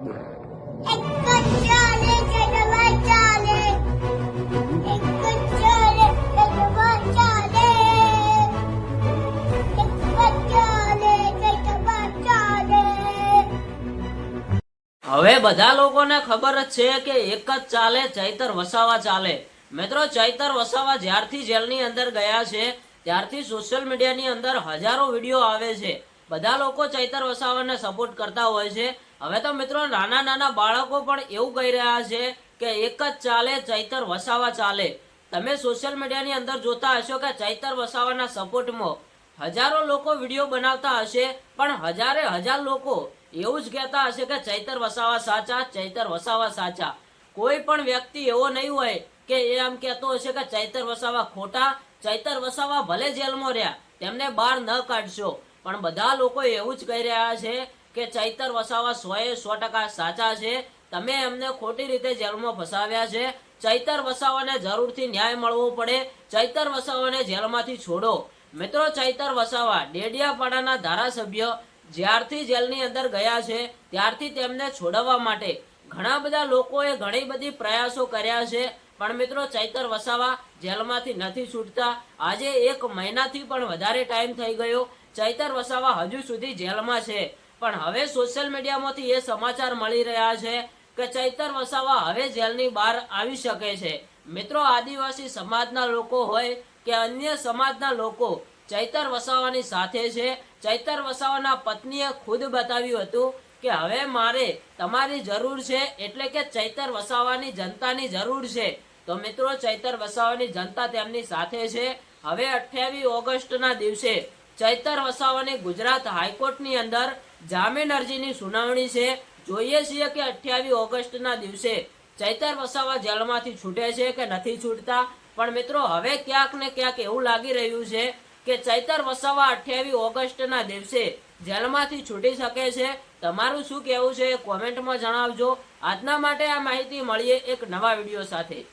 હવે બધા લોકોને ખબર જ છે કે એક જ ચાલે, ચૈતર વસાવા ચાલે। મિત્રો, ચૈતર વસાવા જ્યારથી જેલની અંદર ગયા છે ત્યારથી સોશિયલ મીડિયાની અંદર હજારો વિડીયો આવે છે। બધા લોકો ચૈતર વસાવાને સપોર્ટ કરતા હોય છે। હવે તો મિત્રો નાના નાના બાળકો પણ એવું કહી રહ્યા છે કે એક જ ચાલે, ચૈતર વસાવા ચાલે। તમે સોશિયલ મીડિયાની અંદર જોતા હશો કે ચૈતર વસાવાના સપોર્ટમાં હજારો લોકો વિડીયો બનાવતા હશે, પણ હજારે હજાર લોકો એવું જ કહેતા હશે કે ચૈતર વસાવા સાચા, ચૈતર વસાવા સાચા। કોઈ પણ વ્યક્તિ એવો નહીં હોય કે એ આમ કહેતો હશે કે ચૈતર વસાવા ખોટા, ચૈતર વસાવા ભલે જેલમાં રહ્યા, તેમને બહાર ન કાઢશો, પણ બધા લોકો એવું જ કહી રહ્યા છે કે ચૈતર વસાવા 100% સાચા છે। તમે એમને ખોટી રીતે જેલમાં ફસાવ્યા છે। ચૈતર વસાવાને જરૂરથી ન્યાય મળવો પડે। ચૈતર વસાવાને જેલમાંથી છોડો। મિત્રો, ચૈતર વસાવા ડેડિયાપાડાના ધારાસભ્ય જ્યારથી જેલની અંદર ગયા છે ત્યારથી તેમને છોડાવવા માટે ઘણા બધા લોકોએ ઘણી બધી પ્રયાસો કર્યા છે, પણ મિત્રો ચૈતર વસાવા જેલમાંથી નથી છૂટતા। આજે 1 મહિનાથી પણ વધારે ટાઈમ થઈ ગયો, ચૈતર વસાવા હજુ સુધી જેલમાં છે। પણ હવે સોશિયલ મીડિયામાંથી એ સમાચાર મળી રહ્યા છે કે ચૈતર વસાવા હવે જેલની બહાર આવી શકે છે। મિત્રો, આદિવાસી સમાજના લોકો હોય કે અન્ય સમાજના લોકો ચૈતર વસાવાની સાથે છે। ચૈતર વસાવાના પત્નીએ ખુદ બતાવ્યું હતું કે હવે મારે તમારી જરૂર છે, એટલે કે ચૈતર વસાવાની જનતાની જરૂર છે। તો મિત્રો, ચૈતર વસાવાની જનતા તેમની સાથે છે। હવે 28 ઓગસ્ટના દિવસે ચૈતર વસાવાની ગુજરાત હાઈકોર્ટની અંદર જામીન અરજીની સુનાવણી છે। જોઈએ છીએ કે 28 ઓગસ્ટના દિવસે ચૈતર વસાવા જેલમાંથી છૂટે છે કે નથી છૂટતા। પણ મિત્રો, હવે ક્યાંક ને ક્યાંક એવું લાગી રહ્યું છે કે ચૈતર વસાવા 28 ઓગસ્ટના દિવસે જેલમાંથી છૂટી શકે છે। તમારું શું કહેવું છે કોમેન્ટમાં જણાવજો। આજના માટે આ માહિતી, મળીએ એક નવા વિડીયો સાથે।